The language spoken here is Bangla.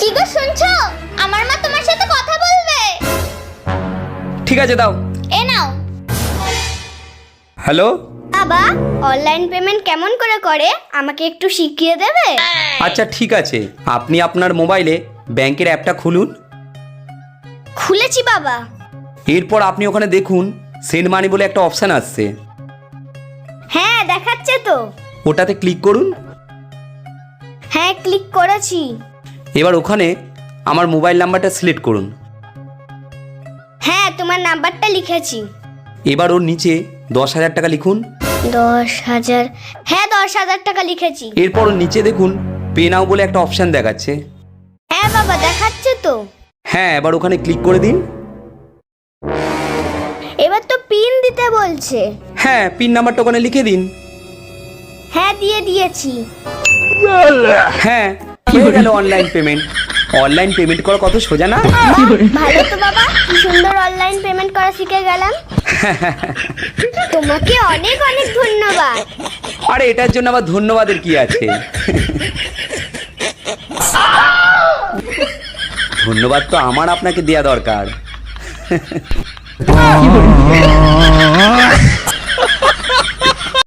কি গো শুনছো? আমার মা তোমার সাথে কথা বলবে। ঠিক আছে দাও। এ নাও। হ্যালো। বাবা, অনলাইন পেমেন্ট কেমন করে আমাকে একটু শিখিয়ে দেবে? আচ্ছা ঠিক আছে, আপনি আপনার মোবাইলে ব্যাংকের অ্যাপটা খুলুন। খুলেছি বাবা। এরপর আপনি ওখানে দেখুন সেন্ড মানি বলে একটা অপশান আসছে, হ্যাঁ দেখাচ্ছে তো। ওটাতে ক্লিক করুন। হ্যাঁ ক্লিক করেছি। এবার ওখানে আমার মোবাইল নাম্বারটা সিলেক্ট করুন। হ্যাঁ তোমার নাম্বারটা লিখেছি। এবার ওর নিচে 10,000 টাকা লিখুন। 10,000। হ্যাঁ 10,000 টাকা লিখেছি। এরপর ওর নিচে দেখুন পে নাও বলে একটা অপশান দেখাচ্ছে। হ্যাঁ বাবা দেখাচ্ছে তো। হ্যাঁ এবার ওখানে ক্লিক করে দিন। এবার তো পিন দিতে বলছে। হ্যাঁ পিন নাম্বারটা ওখানে লিখে দিন। হ্যাঁ দিয়ে দিয়েছি। হ্যাঁ হয়ে গেল অনলাইন পেমেন্ট। অনলাইন পেমেন্ট করা কত সোজা না? ভালো তো বাবা, কি সুন্দর অনলাইন পেমেন্ট করা শিখে গেলাম। তোমাকে অনেক অনেক ধন্যবাদ। আরে এটার জন্য আবার ধন্যবাদের কি আছে? ধন্যবাদ তো আমার আপনাকে দেয়া দরকার।